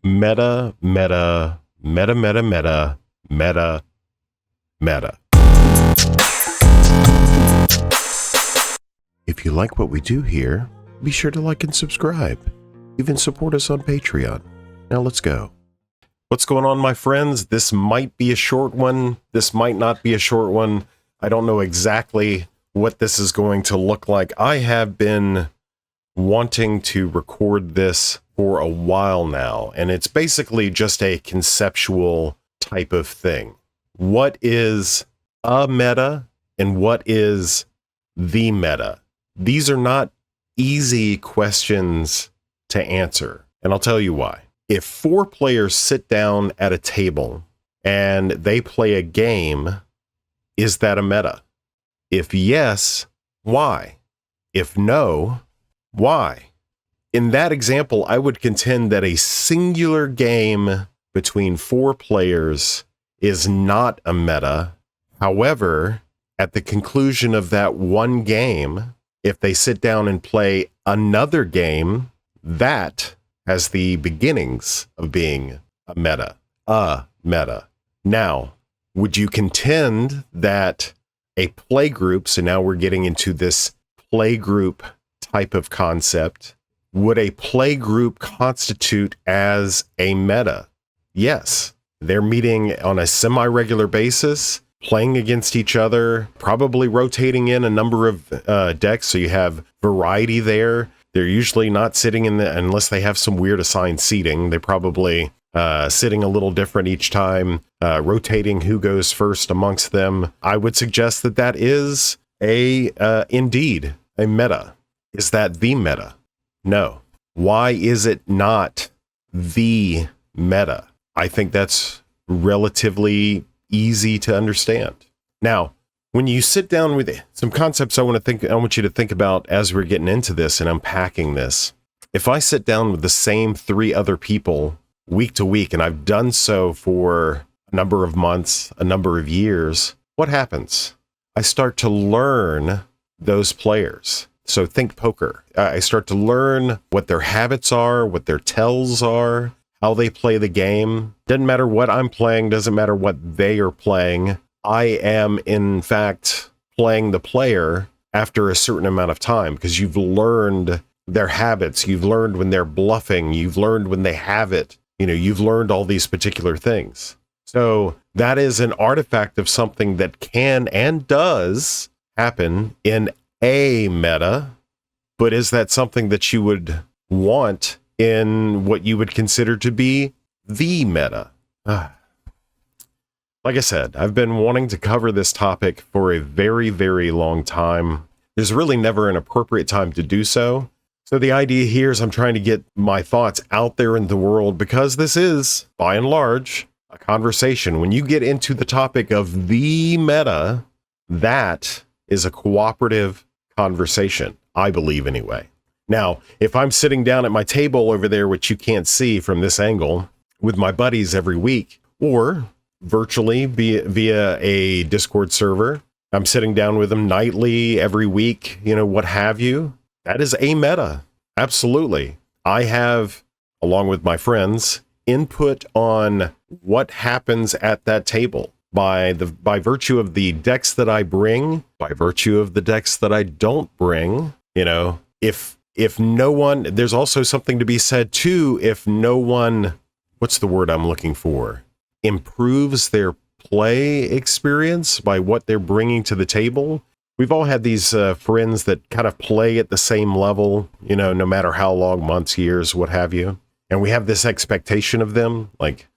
Meta, meta, meta, meta, meta, meta, meta. If you like what we do here, be sure to like and subscribe. Even support us on Patreon. Now let's go. What's going on, my friends? This might be a short one. This might not be a short one. I don't know exactly what this is going to look like. I have been wanting to record this for a while now, and it's basically just a conceptual type of thing. What is a meta and what is the meta? These are not easy questions to answer, and I'll tell you why. If 4 players sit down at a table and they play a game, is that a meta? If yes, why? If no, why? In that example, I would contend that a singular game between 4 players is not a meta. However, at the conclusion of that one game, if they sit down and play another game, that has the beginnings of being a meta. A meta. Now, would you contend that a playgroup, so now we're getting into this playgroup type of concept, would a playgroup constitute as a meta? Yes. They're meeting on a semi-regular basis, playing against each other, probably rotating in a number of decks, so you have variety there. They're usually not sitting unless they have some weird assigned seating. They're probably sitting a little different each time, rotating who goes first amongst them. I would suggest that that is indeed a meta. Is that the meta? No. Why is it not the meta? I think that's relatively easy to understand. Now, when you sit down with some concepts I want you to think about as we're getting into this and unpacking this. If I sit down with the same 3 other people week to week, and I've done so for a number of months, a number of years, what happens? I start to learn those players. So think poker. I start to learn what their habits are, what their tells are, how they play the game. Doesn't matter what I'm playing, doesn't matter what they are playing. I am, in fact, playing the player after a certain amount of time because you've learned their habits. You've learned when they're bluffing. You've learned when they have it. You've learned all these particular things. So that is an artifact of something that can and does happen in a meta, but is that something that you would want in what you would consider to be the meta? Like I said, I've been wanting to cover this topic for a very, very long time. There's really never an appropriate time to do so. So the idea here is I'm trying to get my thoughts out there in the world because this is, by and large, a conversation. When you get into the topic of the meta, that is a cooperative conversation, I believe anyway. Now, if I'm sitting down at my table over there, which you can't see from this angle, with my buddies every week, or virtually via a Discord server, I'm sitting down with them nightly, every week, what have you, that is a meta. Absolutely. I have, along with my friends, input on what happens at that table. By virtue of the decks that I bring, by virtue of the decks that I don't bring, if no one, there's also something to be said too, if no one, what's the word I'm looking for, improves their play experience by what they're bringing to the table. We've all had these friends that kind of play at the same level, no matter how long, months, years, what have you. And we have this expectation of them, like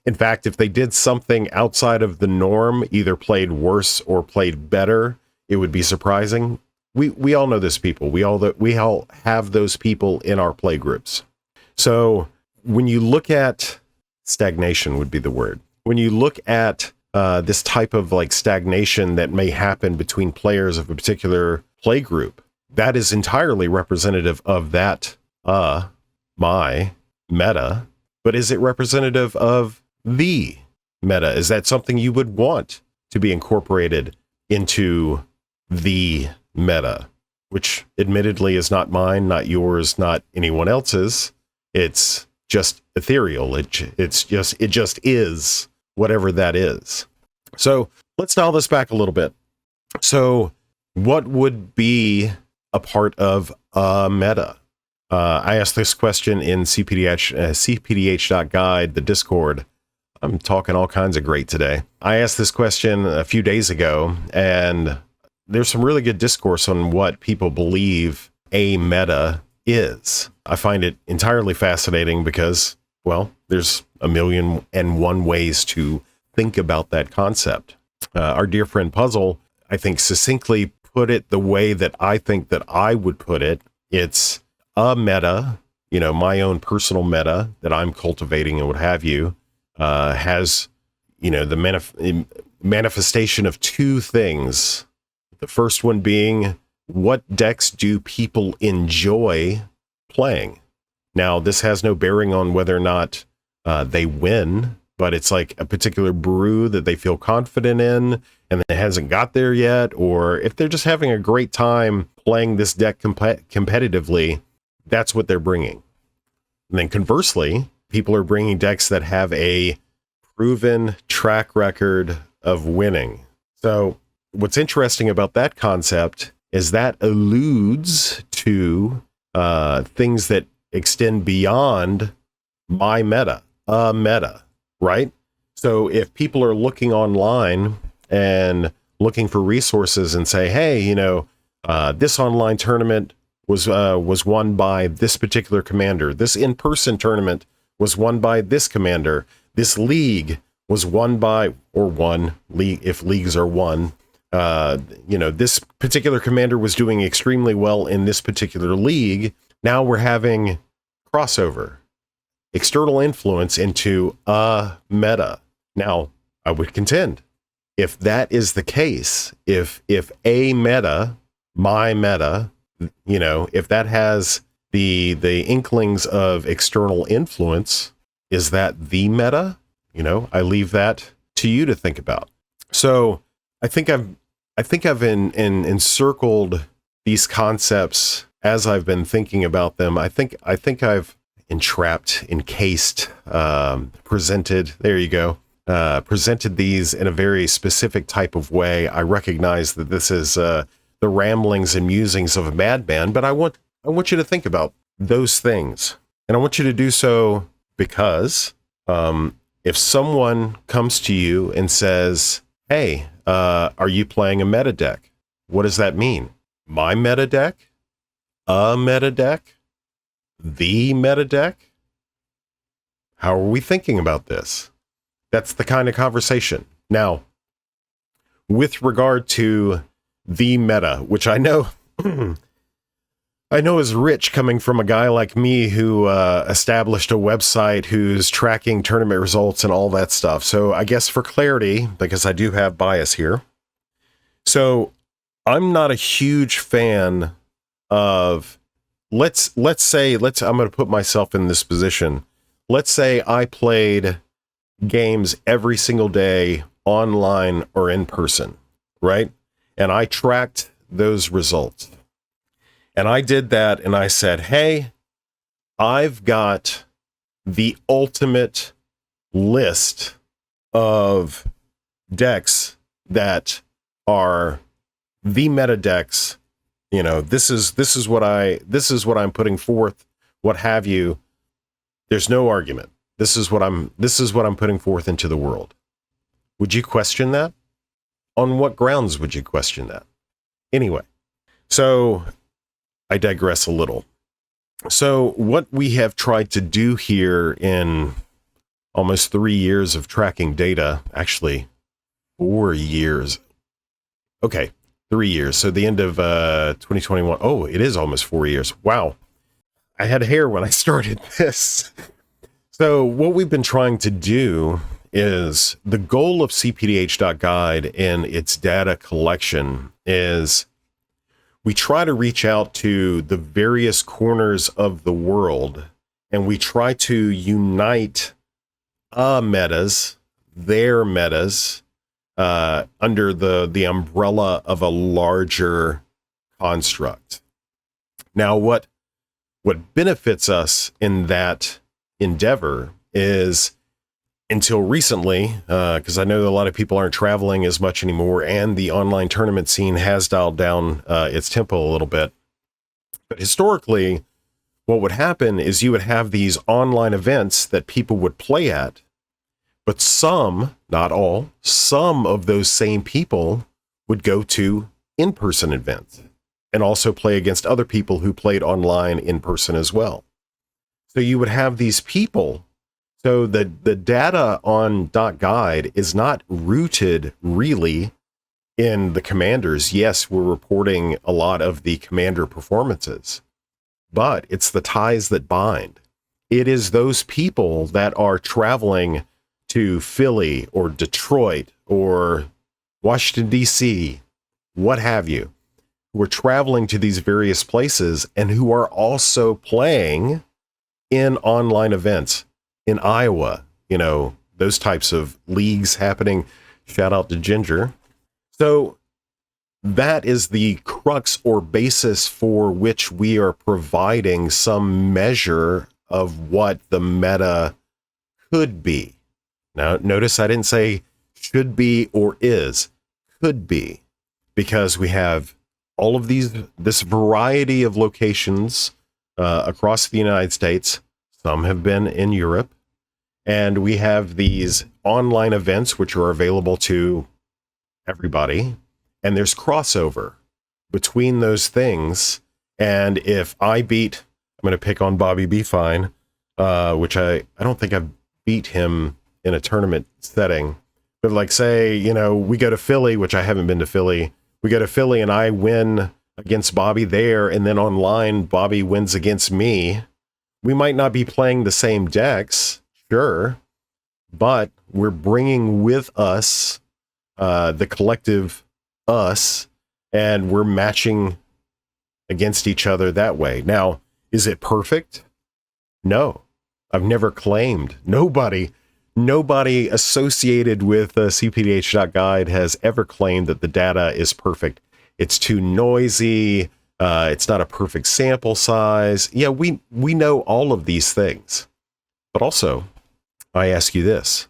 in fact, if they did something outside of the norm, either played worse or played better, it would be surprising. We all know those people. We all have those people in our play groups. So when you look at stagnation would be the word. When you look at this type of stagnation that may happen between players of a particular play group, that is entirely representative of that my meta. But is it representative of the meta? Is that something you would want to be incorporated into the meta? Which admittedly is not mine, not yours, not anyone else's. It's just ethereal. It just is whatever that is. So let's dial this back a little bit. So what would be a part of a meta? I asked this question in cPDH, cPDH.guide, the Discord. I'm talking all kinds of great today. I asked this question a few days ago, and there's some really good discourse on what people believe a meta is. I find it entirely fascinating because, well, there's 1,000,001 ways to think about that concept. Our dear friend Puzzle, I think, succinctly put it the way that I think that I would put it. It's a meta, my own personal meta that I'm cultivating and what have you, has, the manifestation of two things. The first one being, what decks do people enjoy playing? Now, this has no bearing on whether or not they win, but it's like a particular brew that they feel confident in and it hasn't got there yet, or if they're just having a great time playing this deck competitively, that's what they're bringing. And then conversely, people are bringing decks that have a proven track record of winning. So what's interesting about that concept is that alludes to things that extend beyond my meta, a meta, right? So if people are looking online and looking for resources and say, hey, this online tournament was won by this particular commander. This in-person tournament was won by this commander. This league was won by, or won, if leagues are won. This particular commander was doing extremely well in this particular league. Now we're having crossover, external influence into a meta. Now, I would contend, if that is the case, if a meta, my meta, if that has the inklings of external influence, is that the meta? I leave that to you to think about. So I think I've encircled these concepts as I've been thinking about them. I think I've encased, presented. There you go. Presented these in a very specific type of way. I recognize that this is the ramblings and musings of a madman, but I want you to think about those things, and I want you to do so because if someone comes to you and says, "Hey, are you playing a meta deck?" What does that mean? My meta deck? A meta deck? The meta deck? How are we thinking about this? That's the kind of conversation. Now, with regard to the meta, which I know is rich coming from a guy like me who established a website who's tracking tournament results and all that stuff. So I guess for clarity, because I do have bias here. So I'm not a huge fan of, let's say, I'm going to put myself in this position. Let's say I played games every single day online or in person, right? And I tracked those results. And I did that and I said, hey, I've got the ultimate list of decks that are the meta decks. This is what I'm putting forth, what have you. There's no argument. This is what I'm putting forth into the world. Would you question that? On what grounds would you question that? Anyway, so I digress a little. So what we have tried to do here in almost 3 years of tracking data, actually 4 years. Okay, 3 years. So the end of 2021. Oh, it is almost 4 years. Wow. I had hair when I started this. So what we've been trying to do is, the goal of cPDH.guide and its data collection is we try to reach out to the various corners of the world and we try to unite metas, their metas, under the umbrella of a larger construct. Now, what benefits us in that endeavor is, until recently, because I know a lot of people aren't traveling as much anymore, and the online tournament scene has dialed down its tempo a little bit. But historically, what would happen is you would have these online events that people would play at, but some, not all, some of those same people would go to in-person events and also play against other people who played online in person as well. So you would have these people. So the data on .guide is not rooted really in the commanders. Yes, we're reporting a lot of the commander performances, but it's the ties that bind. It is those people that are traveling to Philly or Detroit or Washington, D.C., what have you, who are traveling to these various places and who are also playing in online events in Iowa, those types of leagues happening. Shout out to Ginger. So that is the crux or basis for which we are providing some measure of what the meta could be. Now, notice I didn't say should be or is, could be, because we have all of this variety of locations across the United States. Some have been in Europe, and we have these online events which are available to everybody, and there's crossover between those things. And if I beat, I'm going to pick on Bobby B. Fine, which I don't think I've beat him in a tournament setting, but like say, we go to Philly, which I haven't been to Philly. We go to Philly and I win against Bobby there, and then online Bobby wins against me. We might not be playing the same decks, sure, but we're bringing with us the collective us, and we're matching against each other that way. Now, is it perfect? No. I've never claimed. Nobody associated with cPDH.guide has ever claimed that the data is perfect. It's too noisy. It's not a perfect sample size. Yeah, we know all of these things. But also, I ask you this.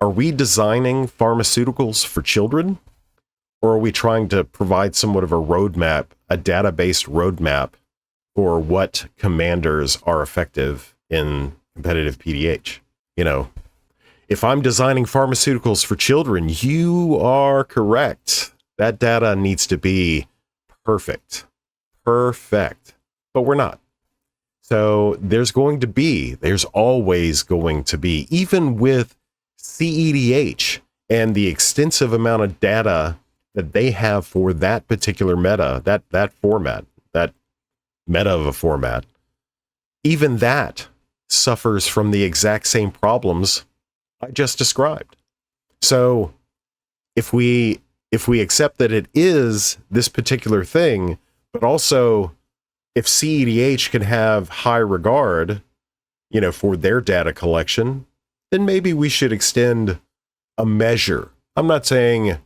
Are we designing pharmaceuticals for children? Or are we trying to provide somewhat of a roadmap, a data-based roadmap for what commanders are effective in competitive PDH? If I'm designing pharmaceuticals for children, you are correct. That data needs to be perfect. Perfect. But we're not. So there's always going to be, even with cEDH and the extensive amount of data that they have for that particular meta, that format, that meta of a format, even that suffers from the exact same problems I just described. So if we accept that it is this particular thing, but also if cEDH can have high regard, for their data collection, then maybe we should extend a measure. I'm not saying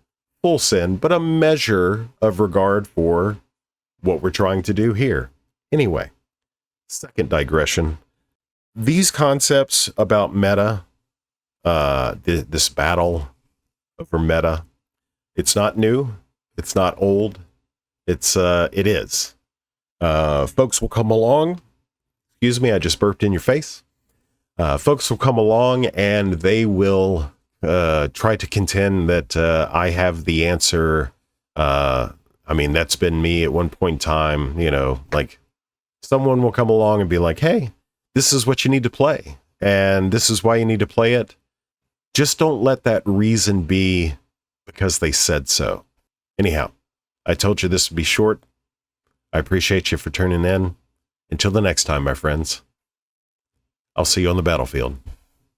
full sin, but a measure of regard for what we're trying to do here. Anyway, second digression. These concepts about meta, this battle over meta, it's not new, it's not old, it is. Folks will come along. Excuse me, I just burped in your face. Folks will come along and they will try to contend that I have the answer. That's been me at one point in time. Like someone will come along and be like, hey, this is what you need to play, and this is why you need to play it. Just don't let that reason be because they said so. Anyhow, I told you this would be short. I appreciate you for tuning in. Until the next time, my friends, I'll see you on the battlefield.